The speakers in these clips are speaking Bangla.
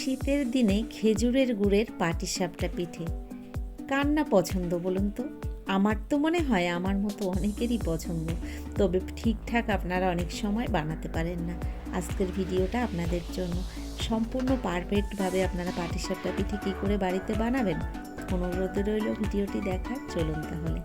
শীতের দিনে খেজুরের গুড়ের পাটিসাপটা পিঠে কার না পছন্দ বলুন তো? আমার তো মনে হয় আমার মতো অনেকেরই পছন্দ, তবে ঠিকঠাক আপনারা অনেক সময় বানাতে পারেন না। আজকের ভিডিওটা আপনাদের জন্য। সম্পূর্ণ পারফেক্টভাবে আপনারা পাটিসাপটা পিঠে কী করে বাড়িতে বানাবেন অনুরোধ রইল ভিডিওটি দেখার। চলুন তাহলে।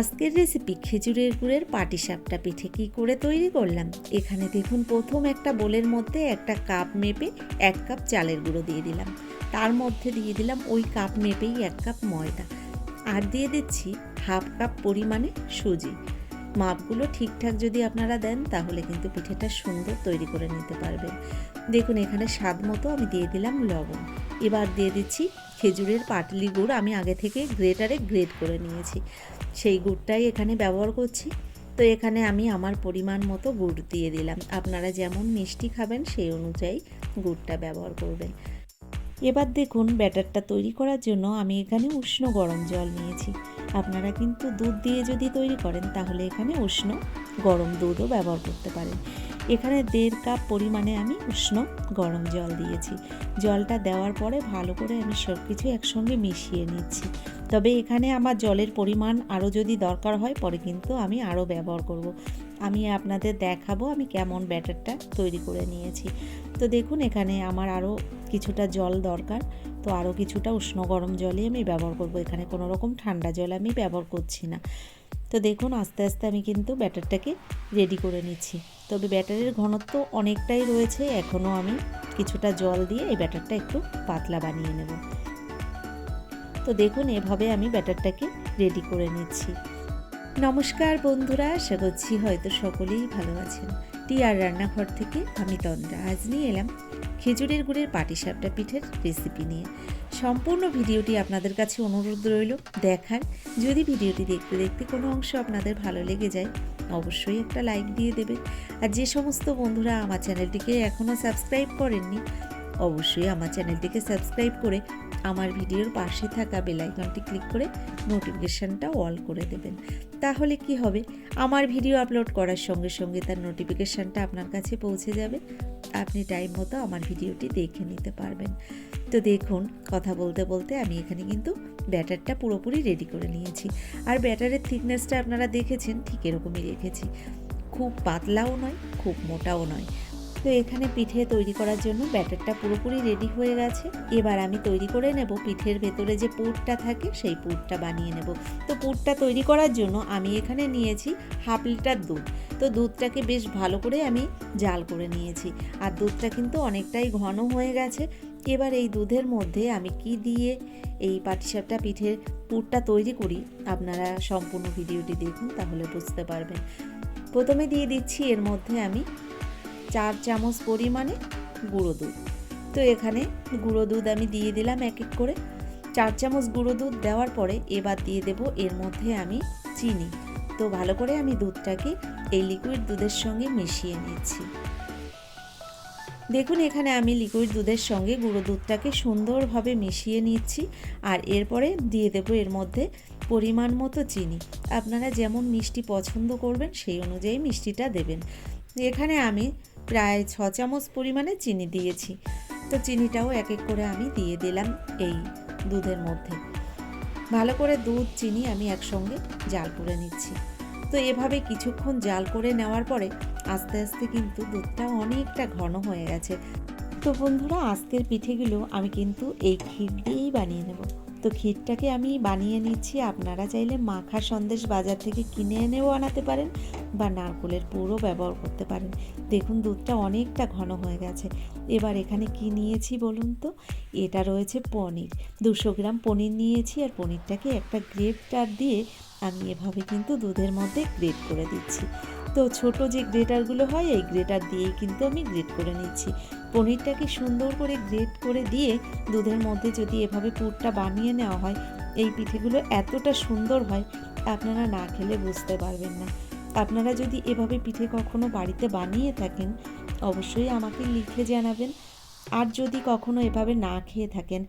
আজকের রেসিপি খেজুরের গুড়ের পাটিসাপটা পিঠে কী করে তৈরি করলাম। এখানে দেখুন, প্রথম একটা বোলের মধ্যে একটা কাপ মেপে 1 কাপ চালের গুঁড়ো দিয়ে দিলাম। তার মধ্যে দিয়ে দিলাম ওই কাপ মেপেই 1 কাপ ময়দা, আর দিয়ে দিচ্ছি হাফ কাপ পরিমাণে সুজি। মাপগুলো ঠিকঠাক যদি আপনারা দেন তাহলে কিন্তু পিঠেটা সুন্দর তৈরি করে নিতে পারবেন। দেখুন, এখানে স্বাদ মতো আমি দিয়ে দিলাম লবণ। এবার দিয়ে দিচ্ছি খেজুরের পাটলি গুড়। আমি আগে থেকে গ্রেটারে গ্রেট করে নিয়েছি, সেই গুড়টাই এখানে ব্যবহার করছি। তো এখানে আমি আমার পরিমাণ মতো গুড় দিয়ে দিলাম। আপনারা যেমন মিষ্টি খাবেন সেই অনুযায়ী গুড়টা ব্যবহার করবেন। এবার দেখুন, ব্যাটারটা তৈরি করার জন্য আমি এখানে উষ্ণ গরম জল নিয়েছি। আপনারা কিন্তু দুধ দিয়ে যদি তৈরি করেন তাহলে এখানে উষ্ণ গরম দুধও ব্যবহার করতে পারেন। এখানে 1.5 কাপ পরিমাণে আমি উষ্ণ গরম জল দিয়েছি। জলটা দেওয়ার পরে ভালো করে আমি সব কিছু একসঙ্গে মিশিয়ে নিচ্ছি। তবে এখানে আমার জলের পরিমাণ আরও যদি দরকার হয় পরে কিন্তু আমি আরও ব্যবহার করব। আমি আপনাদের দেখাবো আমি কেমন ব্যাটারটা তৈরি করে নিয়েছি। তো দেখুন, এখানে আমার আরও কিছুটা জল দরকার, তো আরও কিছুটা উষ্ণ গরম জলই আমি ব্যবহার করব। এখানে কোনো রকম ঠান্ডা জল আমি ব্যবহার করছি না। তো দেখুন, আস্তে আস্তে আমি কিন্তু ব্যাটারটাকে রেডি করে নিচ্ছি। তবে ব্যাটারের ঘনত্ব অনেকটাই রয়েছে, এখনও আমি কিছুটা জল দিয়ে এই ব্যাটারটা একটু পাতলা বানিয়ে নেব। তো দেখুন, এভাবে আমি ব্যাটারটাকে রেডি করে নিচ্ছি। নমস্কার বন্ধুরা, আশা করছি হয়তো সকলেই ভালো আছেন। টিআর রান্নাঘর থেকে আমি তন্দ্রা আজ নিয়ে এলাম খেজুরের গুড়ের পাটিসাপটা পিঠের রেসিপি নিয়ে। সম্পূর্ণ ভিডিওটি আপনাদের কাছে অনুরোধ রইল দেখার। যদি ভিডিওটি দেখতে দেখতে কোনো অংশ আপনাদের ভালো লেগে যায় অবশ্যই একটা লাইক দিয়ে দেবে। আর যে সমস্ত বন্ধুরা আমার চ্যানেলটিকে এখনও সাবস্ক্রাইব করেননি অবশ্যই আমার চ্যানেলটিকে সাবস্ক্রাইব করে আমার ভিডিওর পাশে থাকা বেল আইকনটি ক্লিক করে নোটিফিকেশানটা অল করে দেবেন। তাহলে কি হবে, আমার ভিডিও আপলোড করার সঙ্গে সঙ্গে তার নোটিফিকেশানটা আপনার কাছে পৌঁছে যাবে। আপনি টাইম মতো আমার ভিডিওটি দেখে নিতে পারবেন। তো দেখুন, কথা বলতে বলতে আমি এখানে কিন্তু ব্যাটারটা পুরোপুরি রেডি করে নিয়েছি। আর ব্যাটারের থিকনেসটা আপনারা দেখেছেন, ঠিক এরকমই রেখেছি। খুব পাতলাও নয়, খুব মোটাও নয়। তো এখানে পিঠে তৈরি করার জন্য ব্যাটারটা পুরোপুরি রেডি হয়ে গেছে। এবার আমি তৈরি করে নেব পিঠের ভেতরে যে পুরটা থাকে সেই পুরটা বানিয়ে নেব। তো পুরটা তৈরি করার জন্য আমি এখানে নিয়েছি 1/2 লিটার দুধ। তো দুধটাকে বেশ ভালো করে আমি জাল করে নিয়েছি, আর দুধটা কিন্তু অনেকটাই ঘন হয়ে গেছে। এবার এই দুধের মধ্যে আমি কি দিয়ে এই পাটিসাপটা পিঠের পুরটা তৈরি করি আপনারা সম্পূর্ণ ভিডিওটি দেখুন, তাহলে বুঝতে পারবেন। প্রথমে দিয়ে দিচ্ছি এর মধ্যে আমি 4 চামচ পরিমাণে গুঁড়ো দুধ। তো এখানে গুঁড়ো দুধ আমি দিয়ে দিলাম এক এক করে। 4 চামচ গুঁড়ো দুধ দেওয়ার পরে এবার দিয়ে দেব এর মধ্যে আমি চিনি। তো ভালো করে আমি দুধটাকে এই লিকুইড দুধের সঙ্গে মিশিয়ে নিচ্ছি। দেখুন, এখানে আমি লিকুইড দুধের সঙ্গে গুঁড়ো দুধটাকে সুন্দরভাবে মিশিয়ে নিচ্ছি। আর এরপরে দিয়ে দেব এর মধ্যে পরিমাণ মতো চিনি। আপনারা যেমন মিষ্টি পছন্দ করবেন সেই অনুযায়ী মিষ্টিটা দেবেন। এখানে আমি প্রায় 6 চামচ পরিমাণে চিনি দিয়েছি। তো চিনিটাও এক এক করে আমি দিয়ে দিলাম এই দুধের মধ্যে। ভালো করে দুধ চিনি আমি একসঙ্গে জাল করে নিচ্ছি। তো এভাবে কিছুক্ষণ জাল করে নেওয়ার পরে আস্তে আস্তে কিন্তু দুধটা অনেকটা ঘন হয়ে গেছে। তো বন্ধুরা, আজকের পিঠেগুলো আমি কিন্তু এই ক্ষীর দিয়েই বানিয়ে নেব। তো ক্ষীরটাকে আমি বানিয়ে নিচ্ছি। আপনারা চাইলে মাখা সন্দেশ বাজার থেকে কিনে এনেও আনাতে পারেন বা নারকেলের পুরও ব্যবহার করতে পারেন। দেখুন, দুধটা অনেকটা ঘন হয়ে গেছে। এবার এখানে কি নিয়েছি বলুন তো? এটা রয়েছে পনির। 200 গ্রাম পনির নিয়েছি, আর পনিরটাকে একটা গ্রেটার দিয়ে আমি এভাবে কিন্তু দুধের মধ্যে গ্রেট করে দিচ্ছি। তো ছোট যে গ্রেটারগুলো হয় এই গ্রেটার দিয়েই কিন্তু আমি গ্রেট করে নিচ্ছি। পনিরটাকে সুন্দর করে গ্রেট করে দিয়ে দুধের মধ্যে যদি এভাবে পুরটা বানিয়ে নেওয়া হয় এই পিঠেগুলো এতটা সুন্দর হয় আপনারা না খেলে বুঝতে পারবেন না। আপনারা যদি এভাবে পিঠে কখনো বাড়িতে বানিয়ে থাকেন অবশ্যই আমাকে লিখে জানাবেন। আর যদি কখনো এভাবে না খেয়ে থাকেন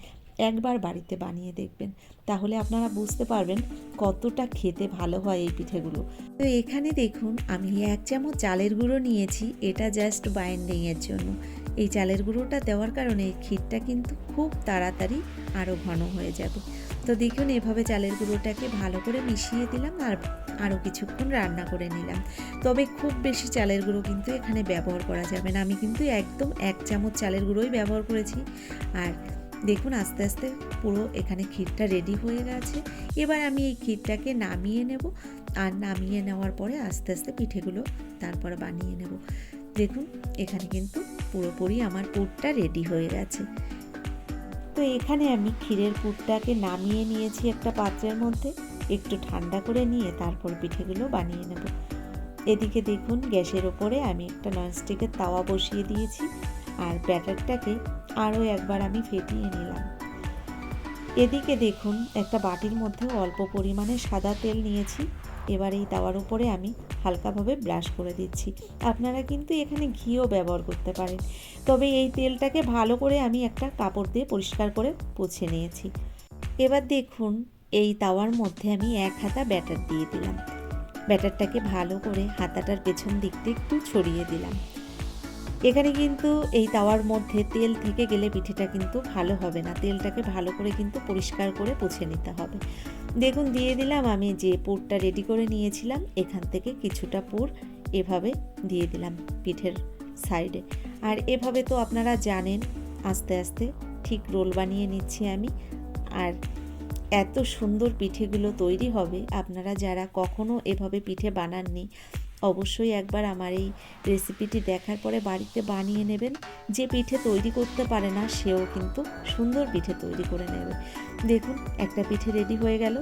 একবার বাড়িতে বানিয়ে দেখবেন, তাহলে আপনারা বুঝতে পারবেন কতটা খেতে ভালো হয় এই পিঠেগুলো। তো এখানে দেখুন আমি 1 চামচ চালের গুঁড়ো নিয়েছি, এটা জাস্ট বাইন্ডিংয়ের জন্য। এই চালের গুঁড়োটা দেওয়ার কারণে ক্ষীরটা কিন্তু খুব তাড়াতাড়ি আরও ঘন হয়ে যাবে। তো দেখুন এভাবে চালের গুঁড়োটাকে ভালো করে মিশিয়ে দিলাম আর আরও কিছুক্ষণ রান্না করে নিলাম। তবে খুব বেশি চালের গুঁড়ো কিন্তু এখানে ব্যবহার করা যাবে না, আমি কিন্তু একদম 1 চামচ চালের গুঁড়োই ব্যবহার করেছি। আর দেখুন আস্তে আস্তে পুরো এখানে ক্ষীরটা রেডি হয়ে গেছে। এবার আমি এই ক্ষীরটাকে নামিয়ে নেব, আর নামিয়ে নেওয়ার পরে আস্তে আস্তে পিঠেগুলো তারপর বানিয়ে নেব। দেখুন এখানে কিন্তু পুরোপুরি আমার পুরটা রেডি হয়ে গেছে। তো এখানে আমি ক্ষীরের পুরটাকে নামিয়ে নিয়েছি একটা পাত্রের মধ্যে, একটু ঠান্ডা করে নিয়ে তারপর পিঠেগুলো বানিয়ে নেব। এদিকে দেখুন গ্যাসের ওপরে আমি একটা ননস্টিকের তাওয়া বসিয়ে দিয়েছি, আর ব্যাটারটাকে আরও একবার আমি ফেটিয়ে নিলাম। এদিকে দেখুন একটা বাটির মধ্যে অল্প পরিমাণে সাদা তেল নিয়েছি, এবার এই তাওয়ার উপরে আমি হালকাভাবে ব্রাশ করে দিচ্ছি। আপনারা কিন্তু এখানে ঘিও ব্যবহার করতে পারেন, তবে এই তেলটাকে ভালো করে আমি একটা কাপড় দিয়ে পরিষ্কার করে মুছে নিয়েছি। এবার দেখুন এই তাওয়ার মধ্যে আমি 1 হাতা ব্যাটার দিয়ে দিলাম। ব্যাটারটাকে ভালো করে হাতাটার পেছন দিকটা একটু ছড়িয়ে দিলাম। এখানে কিন্তু এই তাওয়ার মধ্যে তেল থেকে গেলে পিঠেটা কিন্তু ভালো হবে না, তেলটাকে ভালো করে কিন্তু পরিষ্কার করে মুছে নিতে হবে। দেখুন দিয়ে দিলাম আমি যে পুরটা রেডি করে নিয়েছিলাম, এখান থেকে কিছুটা পুর এভাবে দিয়ে দিলাম পিঠের সাইডে। আর এভাবে তো আপনারা জানেন আস্তে আস্তে ঠিক রোল বানিয়ে নিচ্ছি আমি। আর এত সুন্দর পিঠেগুলো তৈরি হবে, আপনারা যারা কখনো এভাবে পিঠে বানাননি অবশ্যই একবার আমার এই রেসিপিটি দেখার পরে বাড়িতে বানিয়ে নেবেন। যে পিঠে তৈরি করতে পারে না সেও কিন্তু সুন্দর পিঠে তৈরি করে নেবে। দেখুন একটা পিঠে রেডি হয়ে গেল,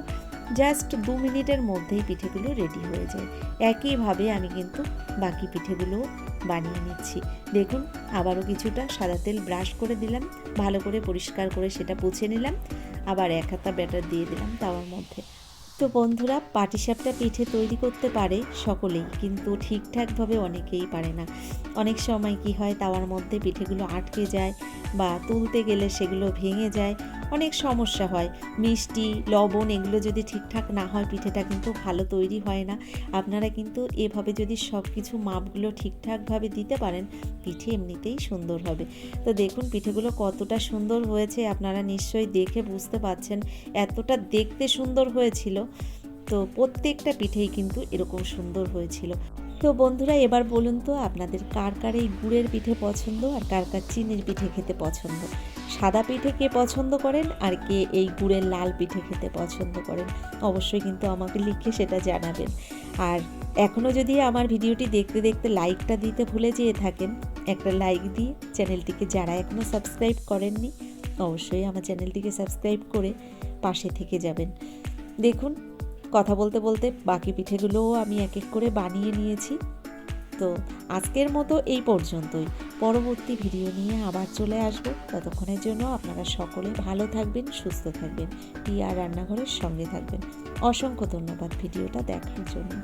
জাস্ট 2 মিনিটের মধ্যেই পিঠেগুলো রেডি হয়ে যায়। একইভাবে আমি কিন্তু বাকি পিঠেগুলোও বানিয়ে নিচ্ছি। দেখুন আবারও কিছুটা সাদা তেল ব্রাশ করে দিলাম, ভালো করে পরিষ্কার করে সেটা মুছে নিলাম, আবার 1 হাতা ব্যাটার দিয়ে দিলাম তাওয়ার মধ্যে। তো বন্ধুরা পাটিসাপটা পিঠে তৈরি করতে পারে সকলেই, কিন্তু ঠিকঠাকভাবে অনেকেই পারে না। অনেক সময় কি হয় তাওয়ার মধ্যে পিঠেগুলো আটকে যায় বা তুলতে গেলে সেগুলো ভেঙে যায়, অনেক সমস্যা হয়। মিষ্টি লবণ এগুলো যদি ঠিকঠাক না হয় পিঠেটা কিন্তু ভালো তৈরি হয় না। আপনারা কিন্তু এভাবে যদি সব কিছু মাপগুলো ঠিকঠাকভাবে দিতে পারেন পিঠে এমনিতেই সুন্দর হবে। তো দেখুন পিঠেগুলো কতটা সুন্দর হয়েছে আপনারা নিশ্চয়ই দেখে বুঝতে পারছেন, এতটা দেখতে সুন্দর হয়েছিল। তো প্রত্যেকটা পিঠেই কিন্তু এরকম সুন্দর হয়েছিল। তো বন্ধুরা এবার বলুন তো আপনাদের কার কার এই গুড়ের পিঠে পছন্দ আর কার কার চিনির পিঠে খেতে পছন্দ? সাদা পিঠে কে পছন্দ করেন আর কে এই গুড়ের লাল পিঠে খেতে পছন্দ করেন? অবশ্যই কিন্তু আমাকে লিখে সেটা জানাবেন। আর এখনও যদি আমার ভিডিওটি দেখতে দেখতে লাইকটা দিতে ভুলে যেয়ে থাকেন, একটা লাইক দিয়ে চ্যানেলটিকে যারা এখনও সাবস্ক্রাইব করেননি অবশ্যই আমার চ্যানেলটিকে সাবস্ক্রাইব করে পাশে থেকে যাবেন। দেখুন কথা বলতে বলতে বাকি পিঠেগুলোও আমি এক এক করে বানিয়ে নিয়েছি। তো আজকের মতো এই পর্যন্তই, পরবর্তী ভিডিও নিয়ে আবার চলে আসব। ততক্ষণের জন্য আপনারা সকলে ভালো থাকবেন, সুস্থ থাকবেন, টিয়া রান্নাঘরের সঙ্গে থাকবেন। অসংখ্য ধন্যবাদ ভিডিওটা দেখার জন্য।